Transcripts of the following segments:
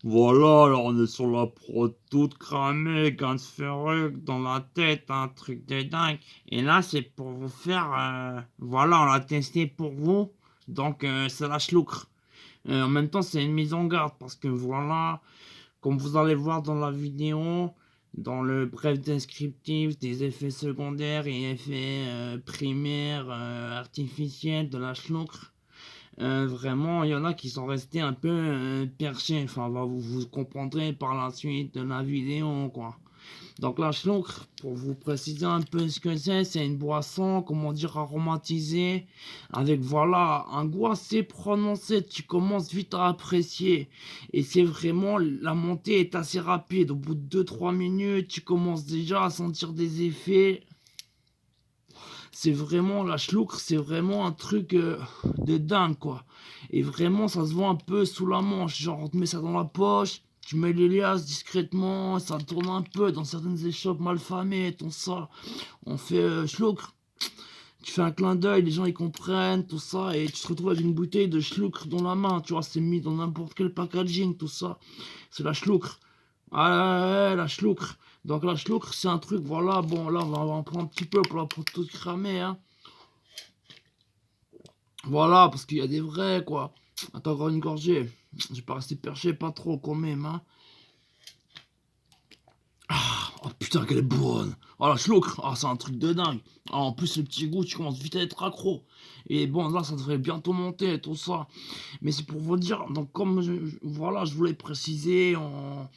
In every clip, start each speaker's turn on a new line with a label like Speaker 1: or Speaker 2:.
Speaker 1: Voilà, alors on est sur la prod toute cramée, gaz ferreux dans la tête, un truc de dingue. Et là, c'est pour vous faire, voilà, on l'a testé pour vous, donc c'est la schluckre. En même temps, c'est une mise en garde parce que voilà, comme vous allez voir dans la vidéo, dans le bref descriptif des effets secondaires et effets primaires artificiels de la schluckre, vraiment, il y en a qui sont restés un peu perchés. Enfin, vous comprendrez par la suite de la vidéo, quoi. Donc la schluckre, pour vous préciser un peu ce que c'est une boisson, comment dire, aromatisée, avec voilà, un goût assez prononcé, tu commences vite à apprécier. Et c'est vraiment, la montée est assez rapide, au bout de 2-3 minutes, tu commences déjà à sentir des effets. C'est vraiment, la schluckre, c'est vraiment un truc de dingue, quoi. Et vraiment, ça se voit un peu sous la manche, genre on te met ça dans la poche, tu mets les liasses discrètement, ça tourne un peu dans certaines échoppes malfamées, tout ça. On fait schluckre, tu fais un clin d'œil, les gens ils comprennent, tout ça, et tu te retrouves avec une bouteille de schluckre dans la main, tu vois, c'est mis dans n'importe quel packaging, tout ça. C'est la schluckre. Ah ouais, la schluckre. Donc la schluckre, c'est un truc, voilà, bon, là, on va en prendre un petit peu pour tout cramer, hein. Voilà, parce qu'il y a des vrais, quoi. Attends, encore une gorgée. J'ai pas resté perché, pas trop, quand même, hein. Oh putain, qu'elle est bonne. Oh la schluckre, ah, c'est un truc de dingue. Ah, en plus, le petit goût, tu commences vite à être accro. Et bon, là, ça devrait bientôt monter, tout ça. Mais c'est pour vous dire, donc comme voilà, je voulais préciser en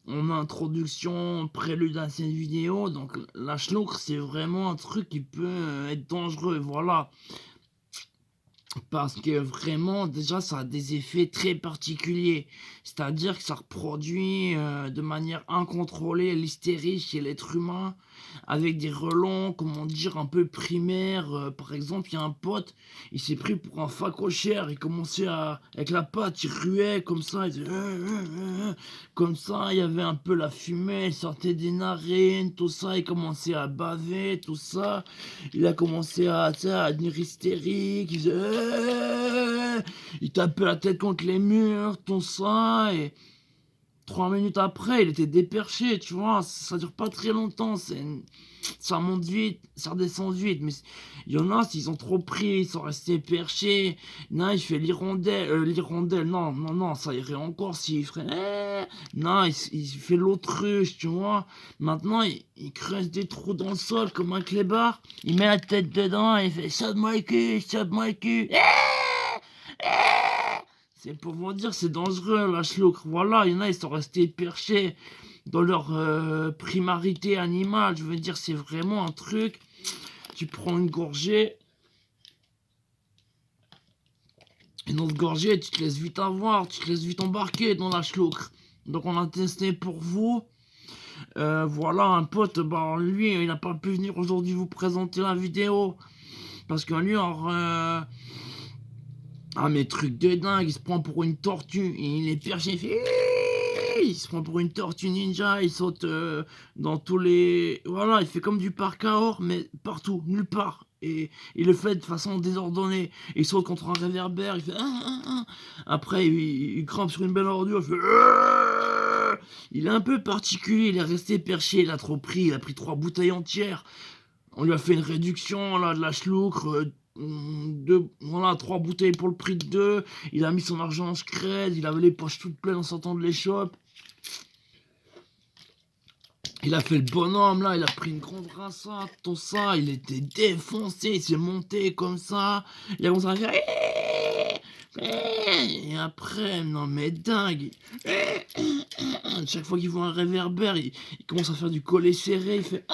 Speaker 1: introduction, prélude à cette vidéo, donc la schluckre, c'est vraiment un truc qui peut être dangereux, voilà. Parce que vraiment, déjà, ça a des effets très particuliers. C'est-à-dire que ça reproduit de manière incontrôlée l'hystérie chez l'être humain, avec des relents, comment dire, un peu primaires. Par exemple, il y a un pote, il s'est pris pour un facochère, il commençait à, avec la patte, il ruait comme ça, il faisait, comme ça, il y avait un peu la fumée, il sortait des narines, tout ça, il commençait à baver, tout ça. Il a commencé à, tu sais, à devenir hystérique, il faisait il tapait la tête contre les murs, tout ça, et 3 minutes après, il était déperché, tu vois, ça dure pas très longtemps, ça monte vite, ça redescend vite, mais il y en a, s'ils ont trop pris, ils sont restés perchés, non, il fait l'hirondelle, non, non, non, ça irait encore s'il ferait, non, il fait l'autruche, tu vois, maintenant, il creuse des trous dans le sol comme un clébard, il met la tête dedans, et il fait, chope moi le cul, c'est pour vous dire, c'est dangereux la schluck. Voilà, il y en a, ils sont restés perchés dans leur primarité animale. Je veux dire, c'est vraiment un truc. Tu prends une autre gorgée, tu te laisses vite avoir, tu te laisses vite embarquer dans la schluck. Donc on a testé pour vous. Voilà, un pote, bah lui, il n'a pas pu venir aujourd'hui vous présenter la vidéo. Parce que lui, ah mais truc de dingue, il se prend pour une tortue, il est perché, il se prend pour une tortue ninja, il saute dans tous les... Voilà, il fait comme du parkour, mais partout, nulle part. Et il le fait de façon désordonnée. Il saute contre un réverbère, il fait... Après, il grimpe sur une belle ordure, il fait... Il est un peu particulier, il est resté perché, il a trop pris, il a pris 3 bouteilles entières. On lui a fait une réduction, là, de la schluck, voilà, 3 bouteilles pour le prix de 2. Il a mis son argent en scred, il avait les poches toutes pleines en sortant de l'échoppe. Il a fait le bonhomme, là, il a pris une grande rinçade, tout ça, il était défoncé, il s'est monté comme ça. Il a commencé à faire... Et après, non mais dingue. Chaque fois qu'il voit un réverbère, il commence à faire du collet serré, il fait...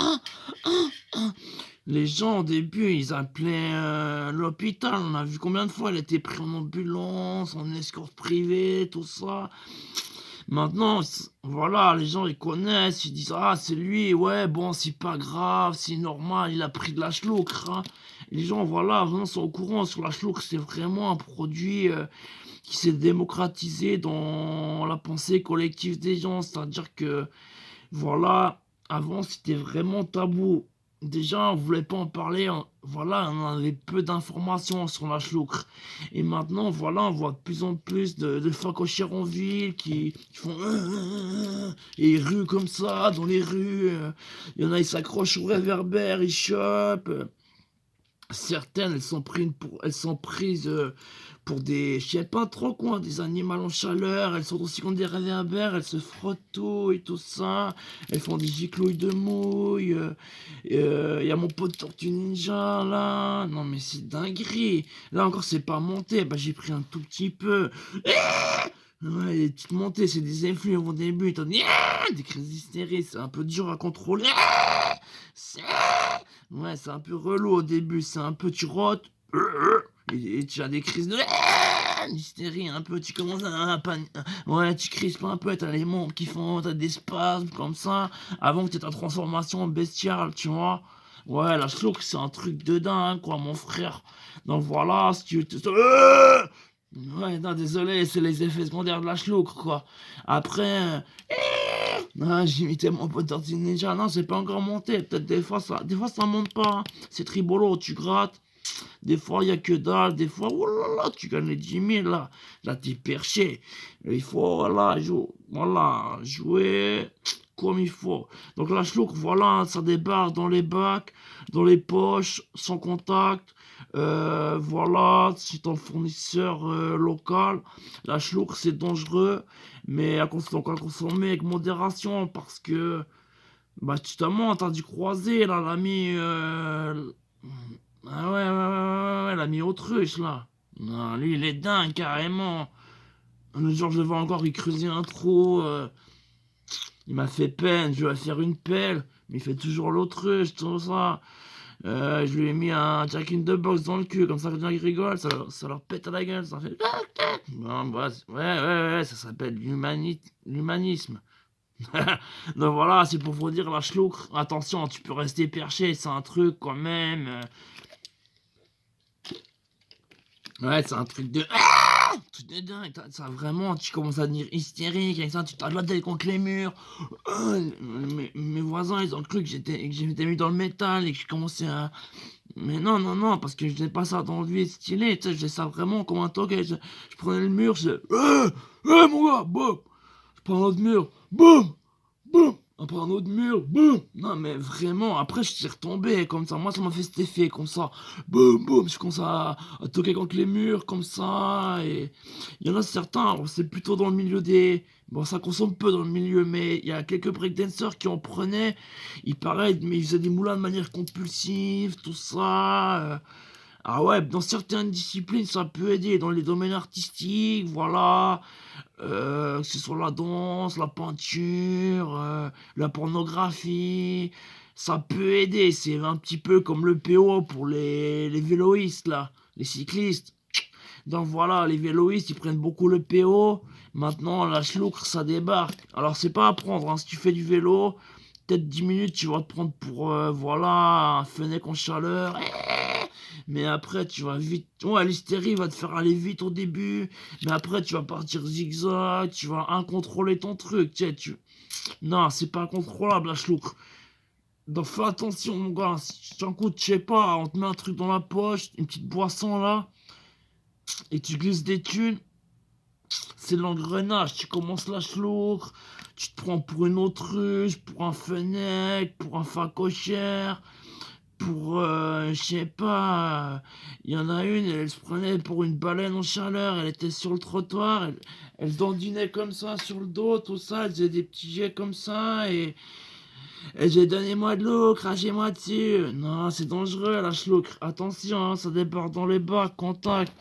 Speaker 1: Les gens au début, ils appelaient l'hôpital. On a vu combien de fois elle était prise en ambulance, en escorte privée, tout ça. Maintenant, voilà, les gens ils connaissent, ils disent ah c'est lui, ouais bon c'est pas grave, c'est normal, il a pris de la schluckre. Hein. Les gens voilà, vraiment sont au courant sur la schluckre, c'est vraiment un produit qui s'est démocratisé dans la pensée collective des gens. C'est-à-dire que voilà, avant c'était vraiment tabou. déjà, on voulait pas en parler, voilà, on avait peu d'informations sur la schloukre et maintenant, voilà, on voit de plus en plus de phacochères en ville qui font et ils ruent comme ça dans les rues, il y en a, ils s'accrochent au réverbère, ils chopent, certaines, elles sont prises, pour des je sais pas trop quoi, des animaux en chaleur, elles sont aussi comme des réverbères, elles se frottent tout et tout ça, elles font des giclouilles de mouille, il y a mon pote Tortue Ninja là, non mais c'est dinguerie. Là encore c'est pas monté, bah j'ai pris un tout petit peu. Ouais, les petites montées, c'est des influx au début, tu des crises d'hystérie, c'est un peu dur à contrôler. C'est ouais, c'est un peu relou au début, c'est un peu tu rotes et tu as des crises de d'hystérie un peu, tu commences ouais, tu crispes un peu, tu as les membres qui font, tu as des spasmes comme ça, avant que tu aies ta transformation en bestiale, tu vois? Ouais, la schluck, c'est un truc de dingue quoi, mon frère. Donc voilà, si tu te ouais, non, désolé, c'est les effets secondaires de la schluck, quoi. Après, ah, j'imitais mon pote Tortue Ninja. Non, c'est pas encore monté. Peut-être des fois ça monte pas, hein. C'est tribolo, tu grattes. Des fois, il y a que dalle. Des fois, oh là là, tu gagnes les 10 000 là. Là, t'es perché. Il faut, voilà, jouer comme il faut. Donc la schluck, voilà, ça débarque dans les bacs, dans les poches, sans contact. Voilà, c'est ton fournisseur local. La schluck, c'est dangereux, mais donc à consommer avec modération parce que, bah, justement, t'as dû croiser là, l'ami. Ah ouais, ouais, ouais, ouais, ouais, l'ami autruche là. Non, lui, il est dingue carrément. Le jour, je le vois encore, il creusait un trou. Il m'a fait peine, je vais faire une pelle. Mais il fait toujours l'autruche, tout ça. Je lui ai mis un Jack in the Box dans le cul, comme ça quand ils rigolent, ça leur pète à la gueule, ça fait. Bon, bah, ouais, ouais, ouais, ça s'appelle l'humanisme. Donc voilà, c'est pour vous dire la schloukre. Attention, tu peux rester perché, c'est un truc quand même. Ouais, c'est un truc de. Truc de dingue, ça vraiment, tu commences à devenir hystérique avec ça, tu tapes la tête contre les murs. Mes voisins, ils ont cru que j'étais mis dans le métal et que je commençais à. Mais non, non, non, parce que je faisais pas ça dans le vie stylé, tu sais, je faisais ça vraiment comme un toquet. Je prenais le mur, mon gars, boum! Je prends l'autre mur, boum! Boum! Après un autre mur, boum! Non, mais vraiment, après, je suis retombé comme ça. Moi, ça m'a fait cet effet, comme ça. Boum, boum! Je commence à toquer contre les murs, comme ça. Et il y en a certains, bon, c'est plutôt dans le milieu des. Bon, ça consomme peu dans le milieu, mais il y a quelques breakdancers qui en prenaient. Il paraît, mais ils faisaient des moulins de manière compulsive, tout ça. Ah ouais, dans certaines disciplines, ça peut aider. Dans les domaines artistiques, voilà. Que ce soit la danse, la peinture, la pornographie, ça peut aider. C'est un petit peu comme le PO pour les véloistes, là, les cyclistes. Donc voilà, les véloistes, ils prennent beaucoup le PO. Maintenant, la schloukre, ça débarque. Alors, c'est pas à prendre, hein. Si tu fais du vélo, peut-être 10 minutes, tu vas te prendre pour, voilà, un fennec en chaleur. Mais après, tu vas vite. Ouais, l'hystérie va te faire aller vite au début. Mais après, tu vas partir zigzag. Tu vas incontrôler ton truc. Tu sais, non, c'est pas incontrôlable, la schloukre. Donc fais attention, mon gars. Si tu en coûtes, je sais pas, on te met un truc dans la poche, une petite boisson là, et tu glisses des thunes. C'est l'engrenage. Tu commences la schloukre. Tu te prends pour une autruche, pour un fennec, pour un facochère. Pour, je sais pas, il y en a une, elle se prenait pour une baleine en chaleur, elle était sur le trottoir, elle dandinait comme ça sur le dos, tout ça, elle faisait des petits jets comme ça, et elle disait donnez-moi de l'eau, crachez-moi dessus. Non, c'est dangereux la schloukre, attention, hein, ça déborde dans les bacs, contact.